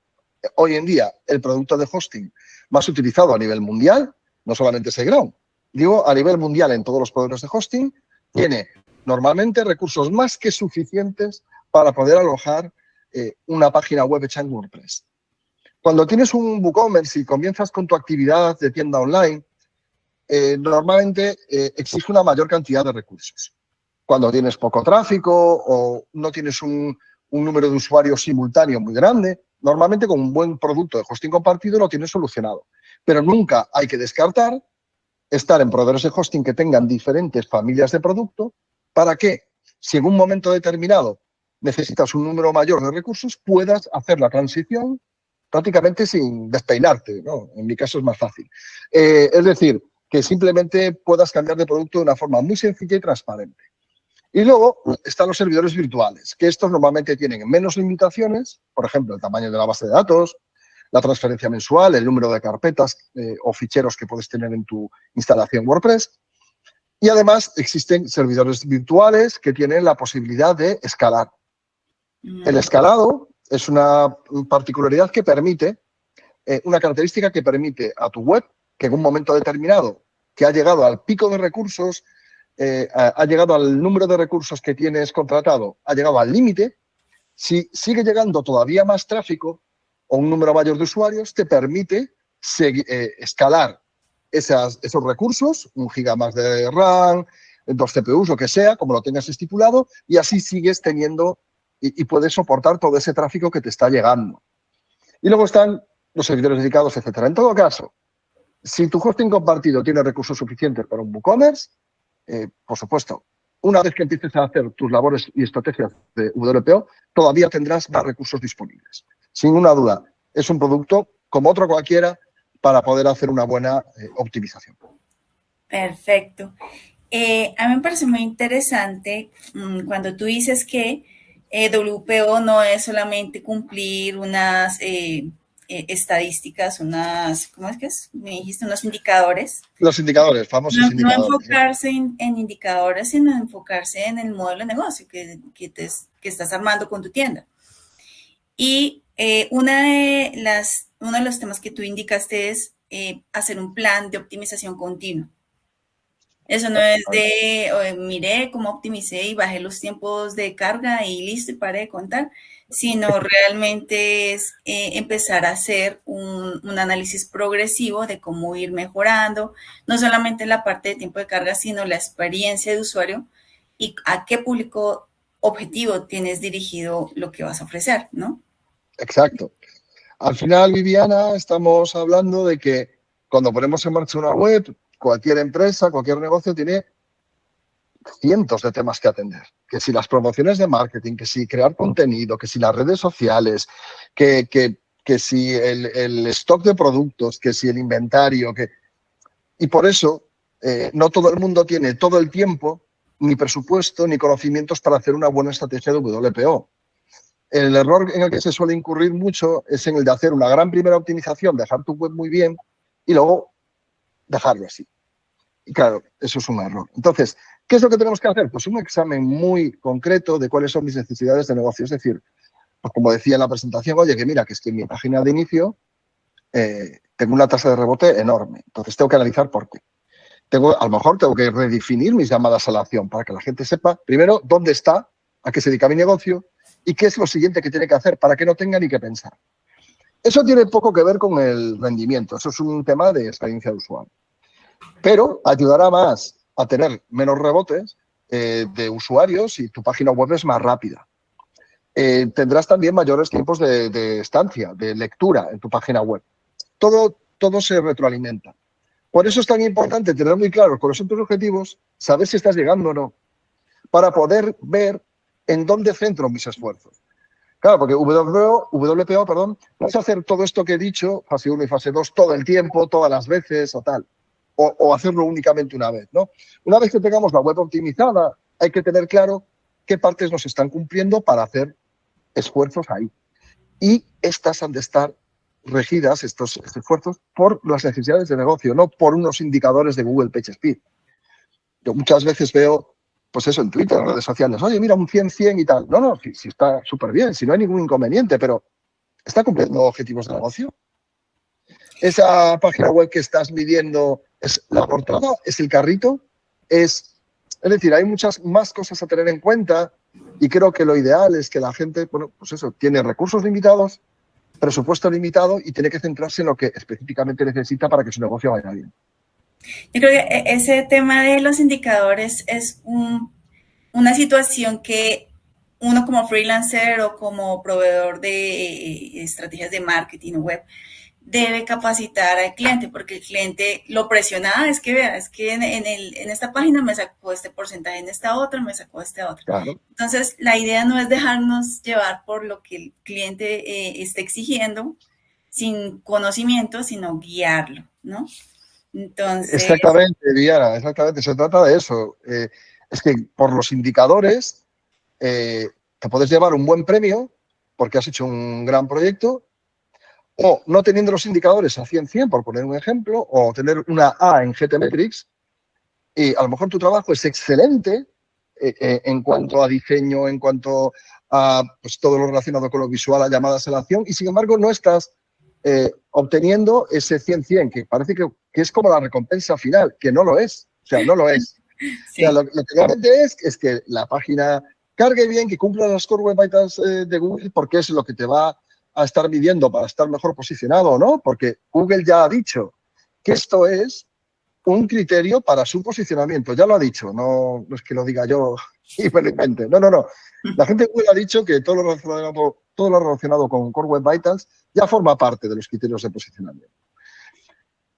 Speaker 3: hoy en día el producto de hosting más utilizado a nivel mundial, no solamente SiteGround, digo a nivel mundial en todos los proveedores de hosting, tiene normalmente recursos más que suficientes para poder alojar una página web hecha en WordPress. Cuando tienes un WooCommerce y comienzas con tu actividad de tienda online, normalmente exige una mayor cantidad de recursos. Cuando tienes poco tráfico o no tienes un número de usuarios simultáneo muy grande, normalmente con un buen producto de hosting compartido lo tienes solucionado. Pero nunca hay que descartar estar en proveedores de hosting que tengan diferentes familias de producto para que, si en un momento determinado necesitas un número mayor de recursos, puedas hacer la transición prácticamente sin despeinarte, ¿no? En mi caso es más fácil. Es decir, que simplemente puedas cambiar de producto de una forma muy sencilla y transparente. Y luego están los servidores virtuales, que estos normalmente tienen menos limitaciones, por ejemplo, el tamaño de la base de datos, la transferencia mensual, el número de carpetas o ficheros que puedes tener en tu instalación WordPress. Y además existen servidores virtuales que tienen la posibilidad de escalar. El escalado es una particularidad que permite, una característica que permite a tu web que en un momento determinado que ha llegado al pico de recursos, ha llegado al número de recursos que tienes contratado, ha llegado al límite, si sigue llegando todavía más tráfico o un número mayor de usuarios, te permite escalar esos recursos, 1 GB más de RAM, 2 CPUs, lo que sea, como lo tengas estipulado, y así sigues teniendo y puedes soportar todo ese tráfico que te está llegando. Y luego están los servidores dedicados, etcétera. En todo caso, si tu hosting compartido tiene recursos suficientes para un WooCommerce, por supuesto, una vez que empieces a hacer tus labores y estrategias de WPO, todavía tendrás más recursos disponibles. Sin ninguna duda, es un producto como otro cualquiera para poder hacer una buena optimización.
Speaker 2: Perfecto. A mí me parece muy interesante cuando tú dices que WPO no es solamente cumplir unas estadísticas, ¿cómo es que es? Me dijiste, unos indicadores.
Speaker 3: Los indicadores, famosos indicadores.
Speaker 2: No enfocarse en indicadores, sino enfocarse en el modelo de negocio que estás armando con tu tienda. Y uno de los temas que tú indicaste es hacer un plan de optimización continua. Eso no es de, miré cómo optimicé y bajé los tiempos de carga y listo, y paré de contar, sino realmente es empezar a hacer un análisis progresivo de cómo ir mejorando, no solamente la parte de tiempo de carga, sino la experiencia de usuario y a qué público objetivo tienes dirigido lo que vas a ofrecer, ¿no?
Speaker 3: Exacto. Al final, Viviana, estamos hablando de que cuando ponemos en marcha una web, cualquier empresa, cualquier negocio tiene cientos de temas que atender. Que si las promociones de marketing, que si crear contenido, que si las redes sociales, que si el stock de productos, que si el inventario. Y por eso no todo el mundo tiene todo el tiempo ni presupuesto, ni conocimientos para hacer una buena estrategia de WPO. El error en el que se suele incurrir mucho es en el de hacer una gran primera optimización, dejar tu web muy bien y luego dejarlo así. Y claro, eso es un error. Entonces, ¿qué es lo que tenemos que hacer? Pues un examen muy concreto de cuáles son mis necesidades de negocio. Es decir, pues como decía en la presentación, oye, que mira, que es que en mi página de inicio tengo una tasa de rebote enorme. Entonces, tengo que analizar por qué. A lo mejor tengo que redefinir mis llamadas a la acción para que la gente sepa, primero, dónde está, a qué se dedica mi negocio y qué es lo siguiente que tiene que hacer para que no tenga ni que pensar. Eso tiene poco que ver con el rendimiento. Eso es un tema de experiencia de usuario. Pero ayudará más a tener menos rebotes de usuarios y tu página web es más rápida. Tendrás también mayores tiempos de estancia, de lectura en tu página web. Todo se retroalimenta. Por eso es tan importante tener muy claro cuáles son tus objetivos, saber si estás llegando o no, para poder ver en dónde centro mis esfuerzos. Claro, porque WPO, vas a hacer todo esto que he dicho, fase 1 y fase 2, todo el tiempo, todas las veces o tal. O hacerlo únicamente una vez, ¿no? Una vez que tengamos la web optimizada, hay que tener claro qué partes nos están cumpliendo para hacer esfuerzos ahí. Y estas han de estar regidas, estos esfuerzos, por las necesidades de negocio, no por unos indicadores de Google PageSpeed. Yo muchas veces veo, pues eso, en Twitter, en redes sociales, oye, mira, un 100-100 y tal. No, si está súper bien, si no hay ningún inconveniente, pero ¿está cumpliendo objetivos de negocio? Esa página web que estás midiendo es la portada, es el carrito, es decir, hay muchas más cosas a tener en cuenta y creo que lo ideal es que la gente, bueno, pues eso, tiene recursos limitados, presupuesto limitado y tiene que centrarse en lo que específicamente necesita para que su negocio vaya bien.
Speaker 2: Yo creo que ese tema de los indicadores es una situación que uno como freelancer o como proveedor de estrategias de marketing o web debe capacitar al cliente, porque el cliente lo presiona, es que vea, es que en esta página me sacó este porcentaje, en esta otra me sacó este otro.
Speaker 3: Claro.
Speaker 2: Entonces, la idea no es dejarnos llevar por lo que el cliente esté exigiendo sin conocimiento, sino guiarlo, ¿no? Entonces...
Speaker 3: Exactamente, Diana, exactamente. Se trata de eso. Es que por los indicadores te puedes llevar un buen premio porque has hecho un gran proyecto, o no teniendo los indicadores a 100-100, por poner un ejemplo, o tener una A en GTmetrix, y a lo mejor tu trabajo es excelente en cuanto a diseño, en cuanto a pues, todo lo relacionado con lo visual, a llamadas a la acción, y sin embargo no estás obteniendo ese 100-100, que parece que es como la recompensa final, que no lo es. O sea, no lo es. Sí. O sea, lo que realmente es que la página cargue bien, que cumpla las Core Web Vitals de Google, porque es lo que te va a estar midiendo para estar mejor posicionado o no, porque Google ya ha dicho que esto es un criterio para su posicionamiento. Ya lo ha dicho, no es que lo diga yo y me lo invente. No. La gente de Google ha dicho que todo lo relacionado con Core Web Vitals ya forma parte de los criterios de posicionamiento.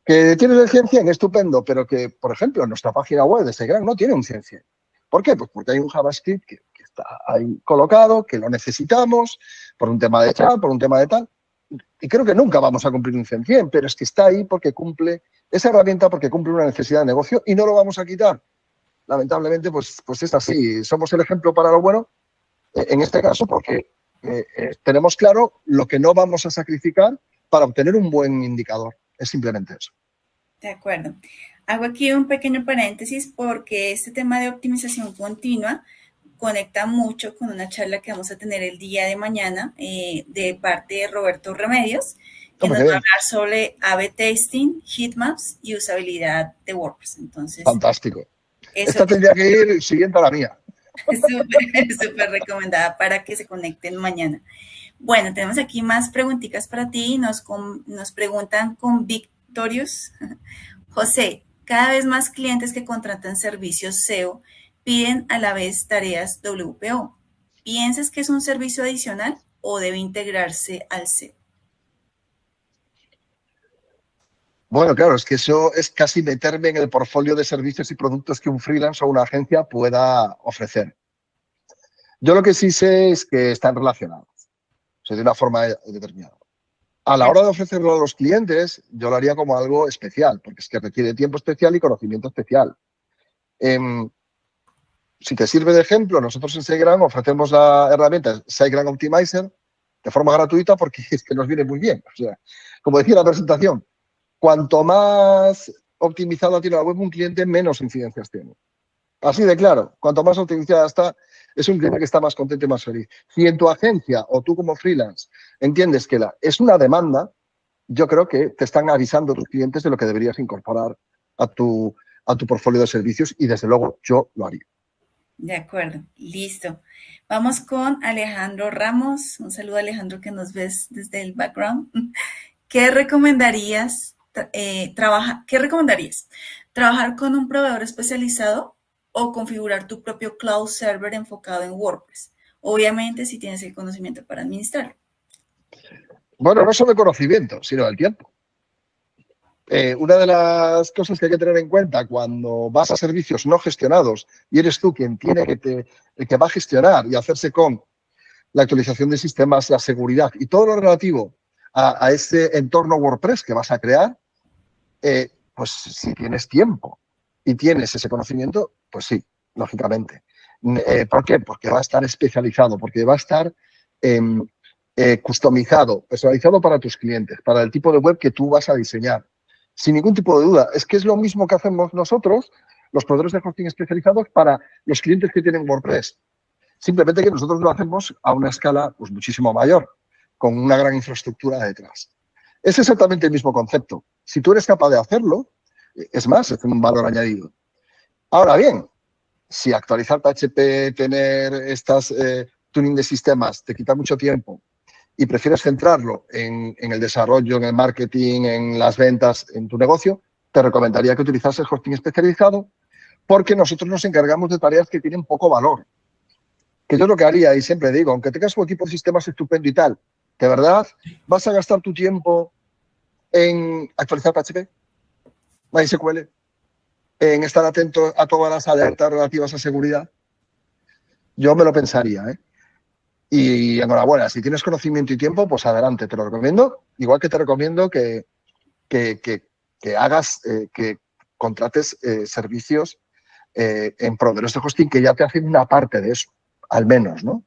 Speaker 3: Que tienes el 100-100, estupendo, pero que, por ejemplo, nuestra página web de SiteGround no tiene un 100-100. ¿Por qué? Pues porque hay un JavaScript que está ahí colocado, que lo necesitamos, por un tema de chat, por un tema de tal. Y creo que nunca vamos a cumplir un 100-100, pero es que está ahí porque cumple esa herramienta, porque cumple una necesidad de negocio y no lo vamos a quitar. Lamentablemente, pues es así. Somos el ejemplo para lo bueno, en este caso, porque tenemos claro lo que no vamos a sacrificar para obtener un buen indicador. Es simplemente eso.
Speaker 2: De acuerdo. Hago aquí un pequeño paréntesis porque este tema de optimización continua conecta mucho con una charla que vamos a tener el día de mañana de parte de Roberto Remedios, que nos va a hablar sobre A/B testing, heatmaps y usabilidad de WordPress. Entonces,
Speaker 3: fantástico. Esta tendría que ir siguiente a la mía.
Speaker 2: Súper recomendada para que se conecten mañana. Bueno, tenemos aquí más preguntitas para ti. Nos preguntan con Victorious. José, cada vez más clientes que contratan servicios SEO piden a la vez tareas WPO. ¿Piensas que es un servicio adicional o debe integrarse al SEO?
Speaker 3: Bueno, claro, es que eso es casi meterme en el portfolio de servicios y productos que un freelance o una agencia pueda ofrecer. Yo lo que sí sé es que están relacionados, o sea, de una forma determinada. A la hora de ofrecerlo a los clientes, yo lo haría como algo especial, porque es que requiere tiempo especial y conocimiento especial. si te sirve de ejemplo, nosotros en SiteGround ofrecemos la herramienta SiteGround Optimizer de forma gratuita porque es que nos viene muy bien. O sea, como decía la presentación, cuanto más optimizada tiene la web un cliente, menos incidencias tiene. Así de claro, cuanto más optimizada está, es un cliente que está más contento y más feliz. Si en tu agencia o tú como freelance entiendes que es una demanda, yo creo que te están avisando tus clientes de lo que deberías incorporar a tu portfolio de servicios y desde luego yo lo haría.
Speaker 2: De acuerdo, listo. Vamos con Alejandro Ramos. Un saludo, Alejandro, que nos ves desde el background. ¿Qué recomendarías? ¿Qué recomendarías? ¿Trabajar con un proveedor especializado o configurar tu propio cloud server enfocado en WordPress? Obviamente, si tienes el conocimiento para administrarlo.
Speaker 3: Bueno, no solo el conocimiento, sino el tiempo. Una de las cosas que hay que tener en cuenta cuando vas a servicios no gestionados y eres tú quien tiene que va a gestionar y hacerse con la actualización de sistemas, la seguridad y todo lo relativo a ese entorno WordPress que vas a crear, pues si tienes tiempo y tienes ese conocimiento, pues sí, lógicamente. ¿Por qué? Porque va a estar especializado, porque va a estar customizado, personalizado para tus clientes, para el tipo de web que tú vas a diseñar. Sin ningún tipo de duda. Es que es lo mismo que hacemos nosotros, los proveedores de hosting especializados, para los clientes que tienen WordPress. Simplemente que nosotros lo hacemos a una escala pues, muchísimo mayor, con una gran infraestructura detrás. Es exactamente el mismo concepto. Si tú eres capaz de hacerlo, es más, es un valor añadido. Ahora bien, si actualizar PHP, tener estas tuning de sistemas, te quita mucho tiempo y prefieres centrarlo en el desarrollo, en el marketing, en las ventas, en tu negocio, te recomendaría que utilizases hosting especializado porque nosotros nos encargamos de tareas que tienen poco valor. Que yo lo que haría, y siempre digo, aunque tengas un equipo de sistemas estupendo y tal, ¿de verdad vas a gastar tu tiempo en actualizar PHP, MySQL, en estar atento a todas las alertas relativas a seguridad? Yo me lo pensaría, ¿eh? Y enhorabuena, si tienes conocimiento y tiempo, pues adelante, te lo recomiendo. Igual que te recomiendo que hagas, que contrates servicios en proveedores de hosting que ya te hacen una parte de eso, al menos, ¿no?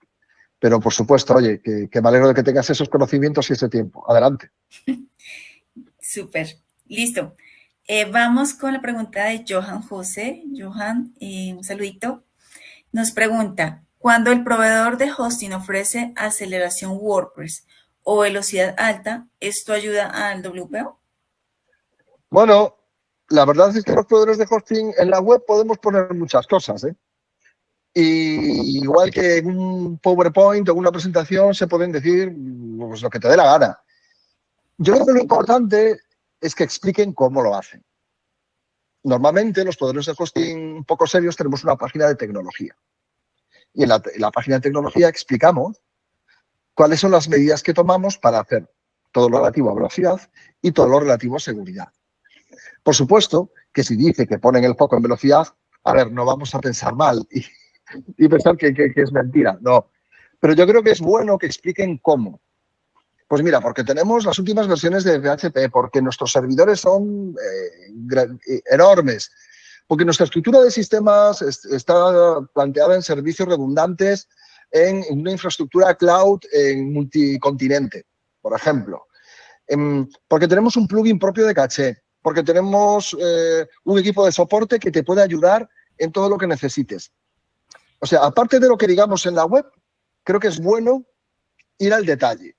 Speaker 3: Pero, por supuesto, oye, que me alegro de que tengas esos conocimientos y ese tiempo. Adelante.
Speaker 2: Súper, listo. Vamos con la pregunta de Johan José. Johan, un saludito. Nos pregunta, ¿cuando el proveedor de hosting ofrece aceleración WordPress o velocidad alta, esto ayuda al WPO?
Speaker 3: Bueno, la verdad es que los proveedores de hosting en la web podemos poner muchas cosas, ¿eh? Y igual que en un PowerPoint o en una presentación se pueden decir pues, lo que te dé la gana. Yo creo que lo importante es que expliquen cómo lo hacen. Normalmente los proveedores de hosting un poco serios tenemos una página de tecnología. Y en la página de tecnología explicamos cuáles son las medidas que tomamos para hacer todo lo relativo a velocidad y todo lo relativo a seguridad. Por supuesto que si dice que ponen el foco en velocidad, a ver, no vamos a pensar mal y pensar que es mentira, no. Pero yo creo que es bueno que expliquen cómo. Pues mira, porque tenemos las últimas versiones de PHP, porque nuestros servidores son enormes, porque nuestra estructura de sistemas está planteada en servicios redundantes en una infraestructura cloud en multicontinente, por ejemplo. Porque tenemos un plugin propio de caché, porque tenemos un equipo de soporte que te puede ayudar en todo lo que necesites. O sea, aparte de lo que digamos en la web, creo que es bueno ir al detalle.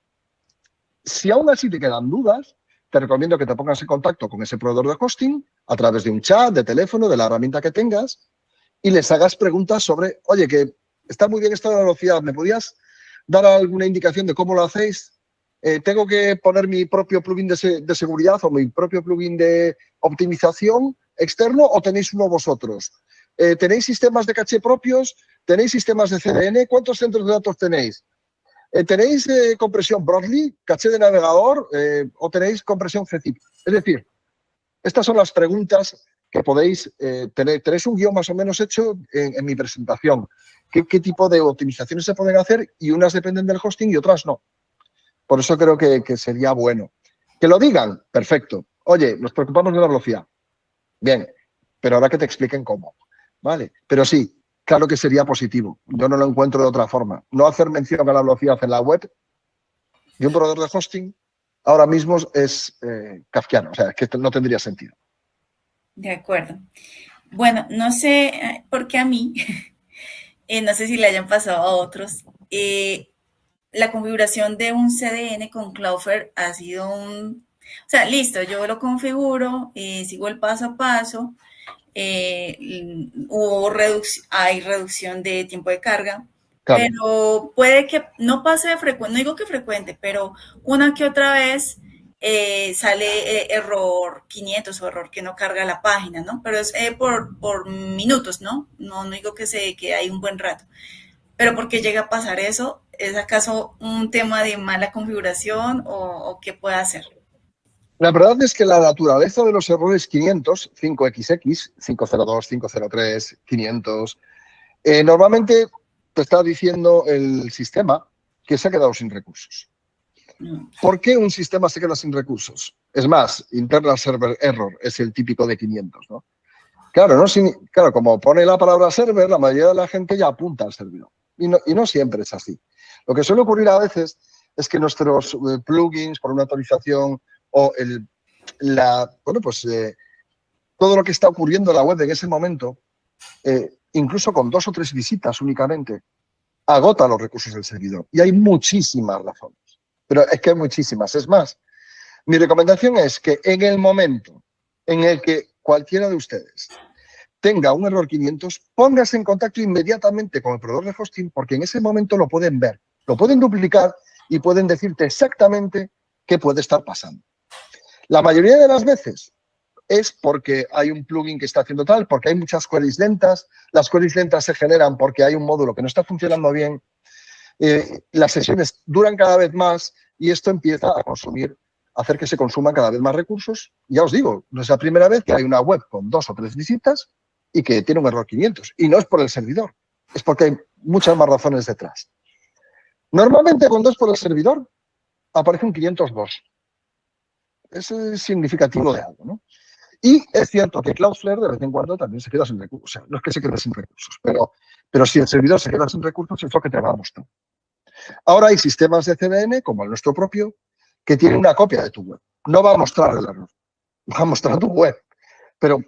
Speaker 3: Si aún así te quedan dudas, te recomiendo que te pongas en contacto con ese proveedor de hosting a través de un chat, de teléfono, de la herramienta que tengas y les hagas preguntas sobre, oye, que está muy bien esto de la velocidad, ¿me podías dar alguna indicación de cómo lo hacéis? ¿Tengo que poner mi propio plugin de seguridad o mi propio plugin de optimización externo o tenéis uno vosotros? ¿Tenéis sistemas de caché propios? ¿Tenéis sistemas de CDN? ¿Cuántos centros de datos tenéis? ¿Tenéis compresión Broadly, caché de navegador o tenéis compresión GZIP? Es decir, estas son las preguntas que podéis tener. Tenéis un guión más o menos hecho en mi presentación. ¿Qué tipo de optimizaciones se pueden hacer? Y unas dependen del hosting y otras no. Por eso creo que sería bueno. Que lo digan, perfecto. Oye, nos preocupamos de la velocidad. Bien, pero ahora que te expliquen cómo. ¿Vale? Pero sí, claro que sería positivo. Yo no lo encuentro de otra forma. No hacer mención a la velocidad en la web de un proveedor de hosting ahora mismo es kafkiano, o sea, es que no tendría sentido.
Speaker 2: De acuerdo. Bueno, no sé por qué a mí, no sé si le hayan pasado a otros, la configuración de un CDN con Cloudflare ha sido o sea, listo, yo lo configuro, sigo el paso a paso, hay reducción de tiempo de carga, claro. Pero puede que no pase de frecuente, no digo que frecuente, pero una que otra vez sale error 500 o error que no carga la página, ¿no? Pero es por minutos, ¿no? No digo que se quede ahí un buen rato. Pero ¿por qué llega a pasar eso? ¿Es acaso un tema de mala configuración o qué puede hacer?
Speaker 3: La verdad es que la naturaleza de los errores 500, 5XX, 502, 503, 500, normalmente te está diciendo el sistema que se ha quedado sin recursos. ¿Por qué un sistema se queda sin recursos? Es más, internal server error es el típico de 500, ¿no? Claro, claro, como pone la palabra server, la mayoría de la gente ya apunta al servidor. Y no siempre es así. Lo que suele ocurrir a veces es que nuestros plugins, por una actualización o todo lo que está ocurriendo en la web en ese momento, incluso con 2 o 3 visitas únicamente, agota los recursos del servidor. Y hay muchísimas razones. Pero es que hay muchísimas. Es más, mi recomendación es que en el momento en el que cualquiera de ustedes tenga un error 500, póngase en contacto inmediatamente con el proveedor de hosting, porque en ese momento lo pueden ver, lo pueden duplicar y pueden decirte exactamente qué puede estar pasando. La mayoría de las veces es porque hay un plugin que está haciendo tal, porque hay muchas queries lentas. Las queries lentas se generan porque hay un módulo que no está funcionando bien. Las sesiones duran cada vez más y esto empieza a hacer que se consuman cada vez más recursos. Ya os digo, no es la primera vez que hay una web con 2 o 3 visitas y que tiene un error 500. Y no es por el servidor, es porque hay muchas más razones detrás. Normalmente con 2 por el servidor aparece un 502. Eso es significativo de algo, ¿no? Y es cierto que Cloudflare de vez en cuando también se queda sin recursos. O sea, no es que se quede sin recursos, pero si el servidor se queda sin recursos es lo que te va a mostrar. Ahora hay sistemas de CDN, como el nuestro propio, que tienen una copia de tu web. No va a mostrar el error, va a mostrar tu web. Pero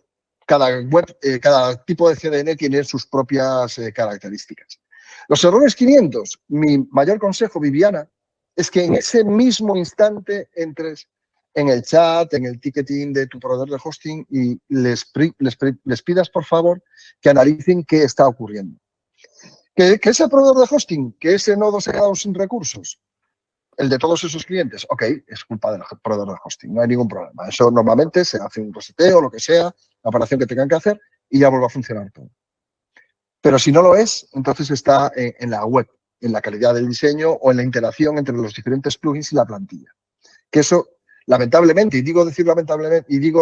Speaker 3: cada tipo de CDN tiene sus propias características. Los errores 500, mi mayor consejo, Viviana, es que en ese mismo instante entres en el chat, en el ticketing de tu proveedor de hosting y les pidas, por favor, que analicen qué está ocurriendo. ¿Que ese proveedor de hosting, que ese nodo se ha quedado sin recursos, el de todos esos clientes, ok, es culpa del proveedor de hosting, no hay ningún problema. Eso normalmente se hace un reseteo, lo que sea, la operación que tengan que hacer y ya vuelve a funcionar todo. Pero si no lo es, entonces está en la web, en la calidad del diseño o en la interacción entre los diferentes plugins y la plantilla. Que eso, lamentablemente, y digo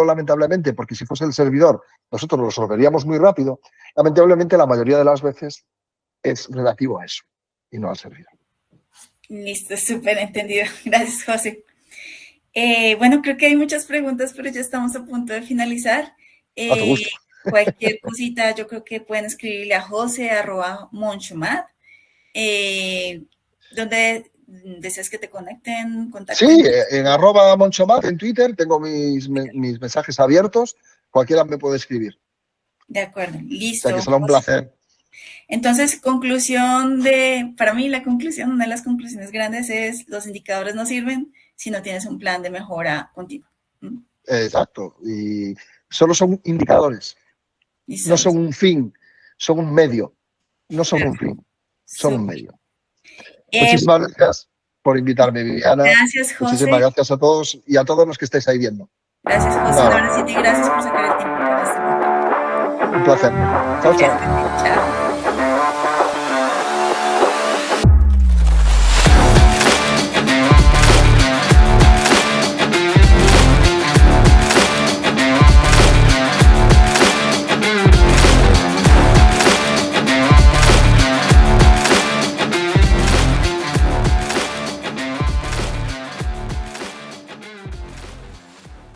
Speaker 3: lamentablemente porque si fuese el servidor nosotros lo resolveríamos muy rápido, lamentablemente la mayoría de las veces es relativo a eso y no al servidor.
Speaker 2: Listo, súper entendido. Gracias, José. Bueno, creo que hay muchas preguntas, pero ya estamos a punto de finalizar.
Speaker 3: A tu gusto.
Speaker 2: Cualquier cosita, yo creo que pueden escribirle a Jose@monchomat. ¿Dónde deseas que te conecten?
Speaker 3: Sí, en @monchomat en Twitter tengo mis mensajes abiertos. Cualquiera me puede escribir.
Speaker 2: De acuerdo, listo.
Speaker 3: O sea, que será un placer.
Speaker 2: Entonces, para mí una de las conclusiones grandes es: los indicadores no sirven si no tienes un plan de mejora continua.
Speaker 3: Exacto. Y solo son indicadores. No son un fin, son un medio. No son un fin, son un medio. Muchísimas gracias por invitarme, Viviana.
Speaker 2: Gracias, José.
Speaker 3: Muchísimas gracias a todos y a todos los que estáis ahí viendo.
Speaker 2: Gracias, José. Ahora sí, gracias por sacar el tiempo para este momento.
Speaker 3: Un placer. Chao, chao.
Speaker 2: Chao.